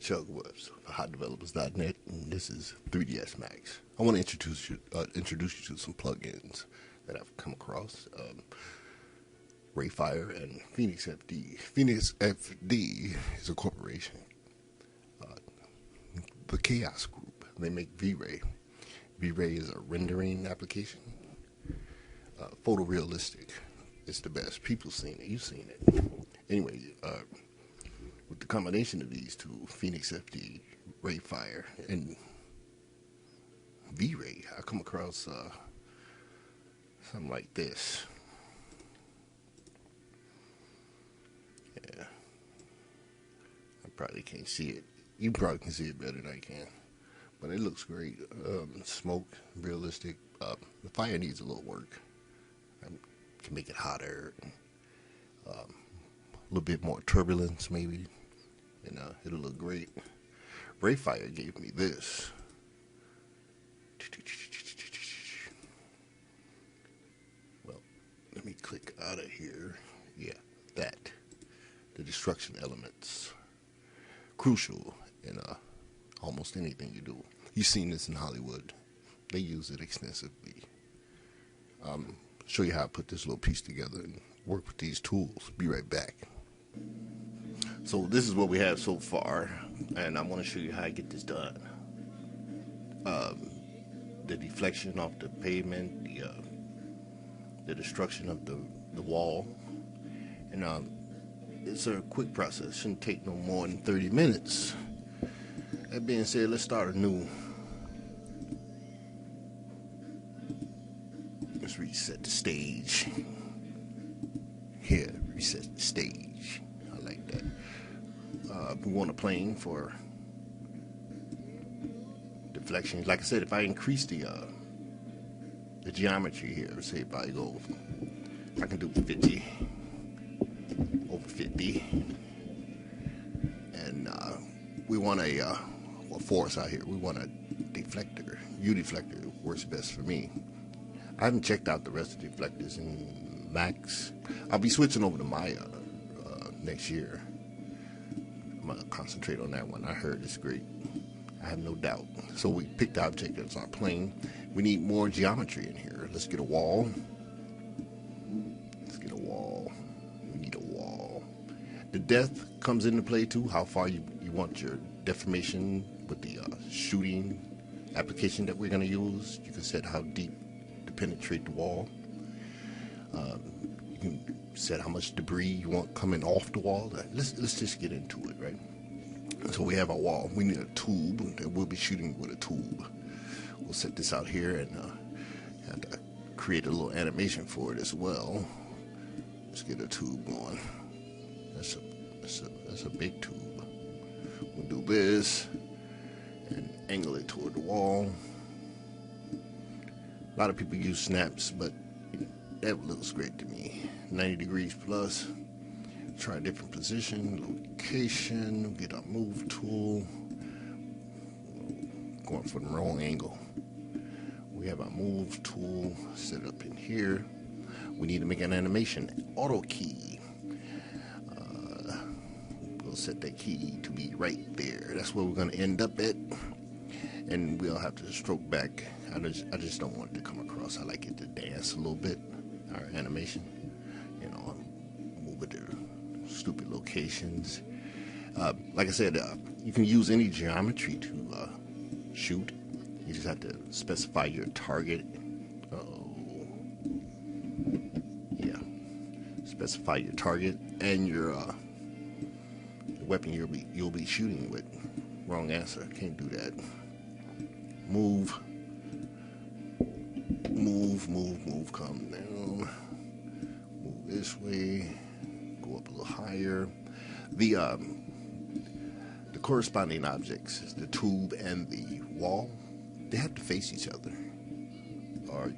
Chuck Webs for HotDevelopers.net, and this is 3ds Max. I want to introduce you to some plugins that I've come across. RayFire and PhoenixFD. PhoenixFD is a corporation. The Chaos Group. They make V-Ray. V-Ray is a rendering application. Photorealistic. It's the best. People seen it. You've seen it. Anyway, with the combination of these two, PhoenixFD, RayFire, and V-Ray, I come across something like this. Yeah, I probably can't see it. You probably can see it better than I can, but it looks great. Smoke, realistic. The fire needs a little work. I can make it hotter. A little bit more turbulence, maybe, and it'll look great. RayFire gave me this. Well, let me click out of here. Yeah, that. The destruction elements. Crucial in almost anything you do. You've seen this in Hollywood. They use it extensively. Show you how I put this little piece together and work with these tools. Be right back. So this is what we have so far, and I want to show you how I get this done. The deflection off the pavement, the destruction of the wall, and it's a quick process. Shouldn't take no more than 30 minutes. That being said, let's start anew. Let's reset the stage. Here, reset the stage. I like that. We want a plane for deflection. Like I said, if I increase the geometry here, say if I go, I can do 50, over 50, and we want a force out here. We want a deflector. U-deflector works best for me. I haven't checked out the rest of the deflectors in Max. I'll be switching over to Maya next year. I'm going to concentrate on that one. I heard it's great. I have no doubt. So we picked the object as our plane. We need more geometry in here. Let's get a wall. Let's get a wall. We need a wall. The depth comes into play too. How far you want your deformation with the shooting application that we're going to use. You can set how deep to penetrate the wall. You can set how much debris you want coming off the wall. Let's just get into it, right? So we have our wall. We need a tube, and we'll be shooting with a tube. We'll set this out here and have to create a little animation for it as well. Let's get a tube going. That's a big tube. We'll do this and angle it toward the wall. A lot of people use snaps, but that looks great to me. 90 degrees plus. Try a different position, location, get our move tool. Going for the wrong angle. We have our move tool set up in here. We need to make an animation. Auto key. We'll set that key to be right there. That's where we're going to end up at. And we'll have to stroke back. I just don't want it to come across. I like it to dance a little bit. Our animation. You know, move it to stupid locations. Like I said, you can use any geometry to shoot. You just have to specify your target. Yeah. Specify your target and your weapon you'll be shooting with. Wrong answer. Can't do that. Move. Come down. Move this way. Go up a little higher. The corresponding objects, the tube and the wall, they have to face each other, or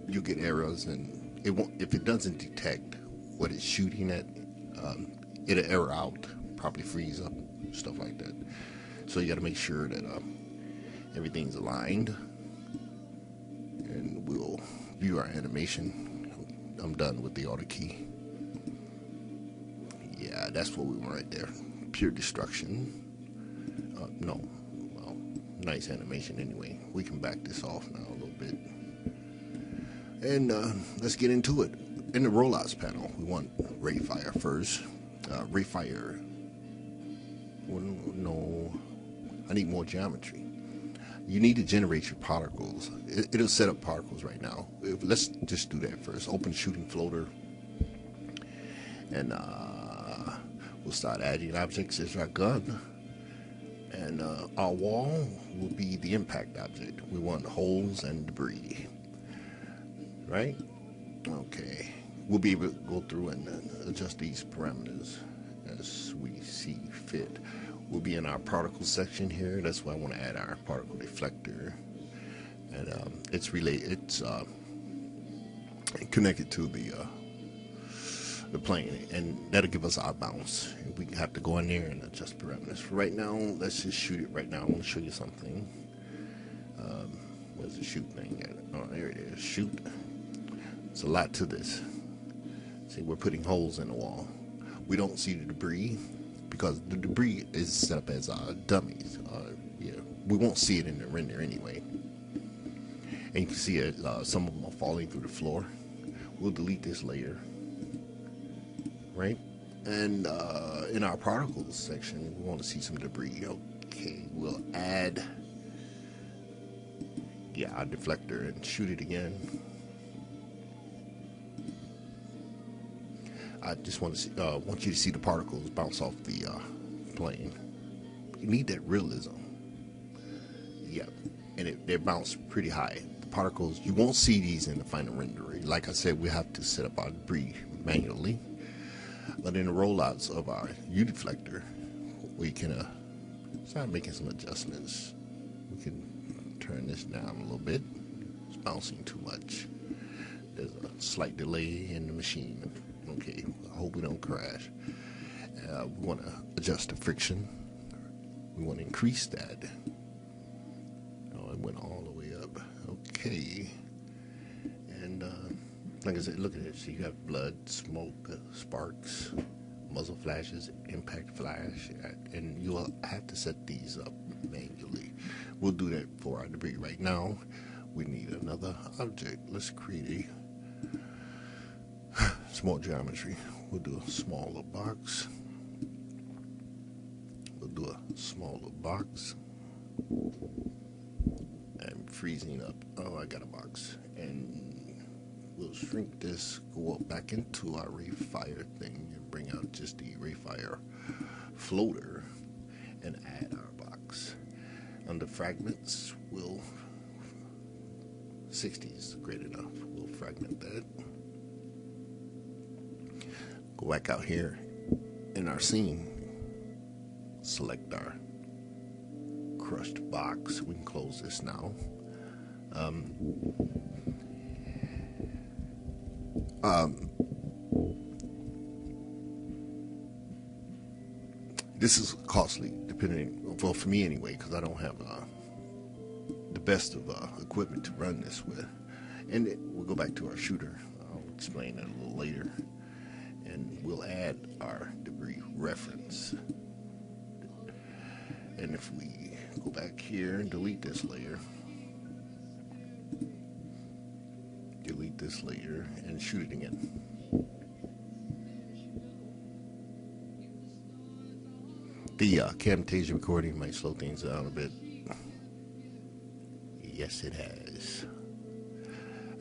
you'll get errors, and it won't. If it doesn't detect what it's shooting at, it'll error out, probably freeze up, stuff like that. So you got to make sure that everything's aligned, and we'll view our animation. I'm done with the auto key. Yeah, that's what we want right there. Pure destruction. No, well, nice animation anyway. We can back this off now a little bit. And let's get into it. In the rollouts panel, we want RayFire first. RayFire. Well, no, I need more geometry. You need to generate your particles. It'll set up particles right now. Let's just do that first. Open shooting floater. And we'll start adding objects as our gun. And our wall will be the impact object. We want holes and debris. Right? Okay. We'll be able to go through and adjust these parameters as we see fit. We'll be in our particle section here. That's why I want to add our particle deflector. And it's connected to the plane, and that'll give us our bounce. We have to go in there and adjust parameters. For right now, let's just shoot it right now. I want to show you something. Where's the shoot thing at? Oh, there it is. Shoot. It's a lot to this. See, we're putting holes in the wall. We don't see the debris because the debris is set up as dummies. Yeah, we won't see it in the render anyway. And you can see it, some of them are falling through the floor. We'll delete this layer. Right? And in our particles section, we want to see some debris. Okay, we'll add our deflector and shoot it again. I just want you to see the particles bounce off the plane. You need that realism. Yeah, and they bounce pretty high. The particles, you won't see these in the final rendering. Like I said, we have to set up our debris manually. But in the rollouts of our U deflector, we can start making some adjustments. We can turn this down a little bit. It's bouncing too much. There's a slight delay in the machine. Okay, I hope we don't crash. We want to adjust the friction. We want to increase that. Oh, it went all the way up. Okay. And like I said, look at this. You have blood, smoke, sparks, muzzle flashes, impact flash, and you'll have to set these up manually. We'll do that for our debris. Right now, we need another object. Let's create a small geometry. We'll do a smaller box. We'll do a smaller box. I'm freezing up. Oh, I got a box. And we'll shrink this, go up back into our RayFire thing, and bring out just the RayFire floater and add our box. Under fragments, 60 is great enough. We'll fragment that. Go back out here in our scene, select our crushed box. We can close this now. This is costly, well, for me anyway, because I don't have the best of equipment to run this with. And we'll go back to our shooter. I'll explain that a little later. And we'll add our debris reference. And if we go back here and delete this layer, and shoot it again. The Camtasia recording might slow things down a bit. Yes, it has.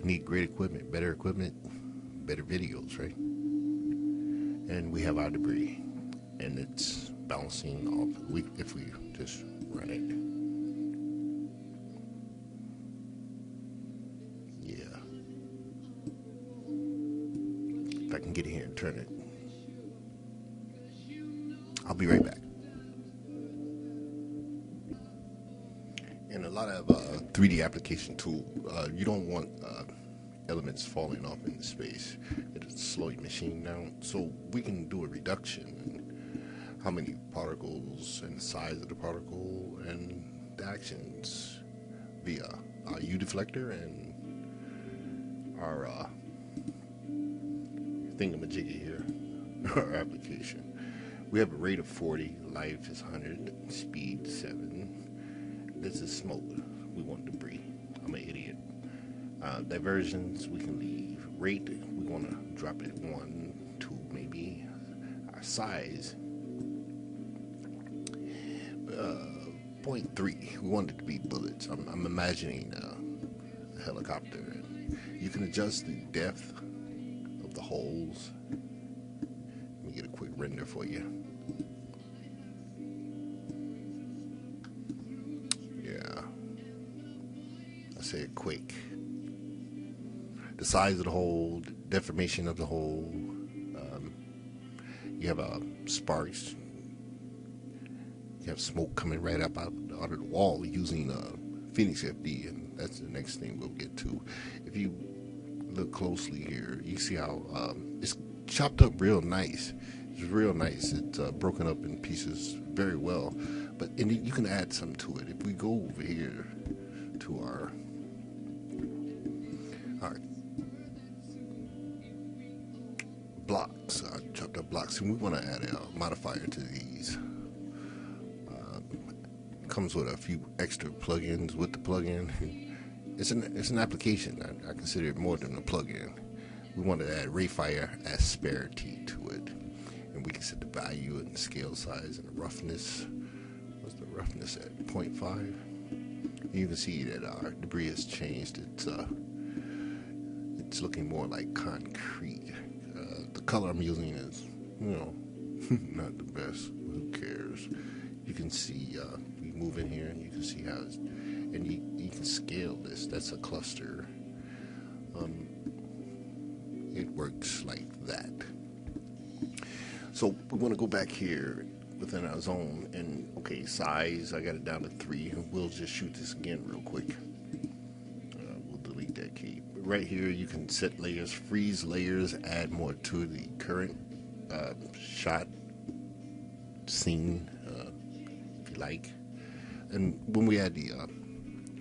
I need great equipment, better videos, right? And we have our debris, and it's bouncing off. If we just run it, yeah. If I can get in here and turn it, I'll be right back. In a lot of 3D application tool, you don't want elements falling off into space. It'll slow your machine down. So we can do a reduction in how many particles and the size of the particle and the actions via our U deflector and our thingamajiggy here, our application. We have a rate of 40, life is 100, speed 7. This is smoke. We want debris. I'm an idiot. Diversions, we can leave. Rate, we want to drop it 1, 2, maybe. Our size, 0.3. We want it to be bullets. I'm imagining a helicopter. You can adjust the depth of the holes. Let me get a quick render for you. Yeah, I said quick. The size of the hole, the deformation of the hole. You have sparks. You have smoke coming right up out of the wall using PhoenixFD, and that's the next thing we'll get to. If you look closely here, you see how it's chopped up real nice. It's real nice. It's broken up in pieces very well. But and you can add some to it. If we go over here to our blocks, chopped up blocks, and we want to add a modifier to these. Comes with a few extra plugins with the plugin. It's an application. I consider it more than a plugin. We want to add RayFireVrayPhoenixFD to it, and we can set the value and the scale size and the roughness. What's the roughness at? 0.5. You can see that our debris has changed. It's looking more like concrete. The color I'm using is, not the best. Who cares? You can see, we move in here and you can see how it's, and you can scale this. That's a cluster. It works like that. So we want to go back here within our zone and, okay, size, I got it down to 3. We'll just shoot this again real quick. We'll delete that key. Right here you can set layers, freeze layers, add more to the current shot scene if you like. And when we add the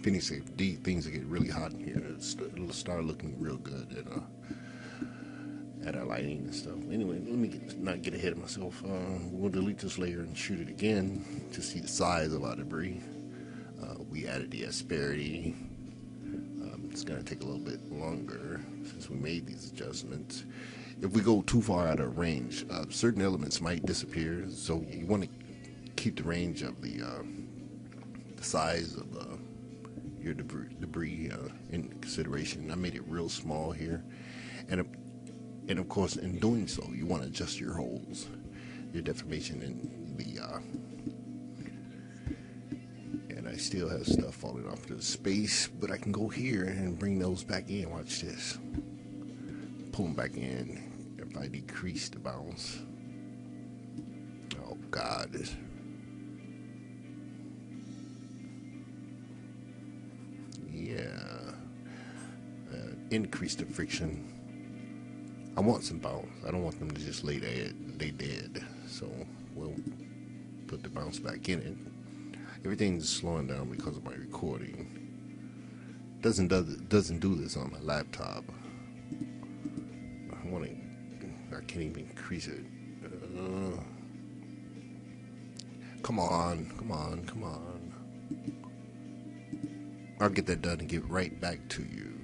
PhoenixFD, things will get really hot in here. It'll start looking real good at our lighting and stuff. Anyway, let me not get ahead of myself. We'll delete this layer and shoot it again to see the size of our debris. We added the asperity. It's going to take a little bit longer since we made these adjustments. If we go too far out of range, certain elements might disappear, so you want to keep the range of the size of your debris in consideration. I made it real small here, and of course, in doing so, you want to adjust your holes, your deformation, and the and I still have stuff falling off the space, but I can go here and bring those back in. Watch this. Pull them back in if I decrease the bounce. Oh God. Yeah. Increase the friction. I want some bounce. I don't want them to just lay dead. So we'll put the bounce back in it. Everything's slowing down because of my recording. Doesn't do this on my laptop. I can't even increase it. Come on. I'll get that done and get right back to you.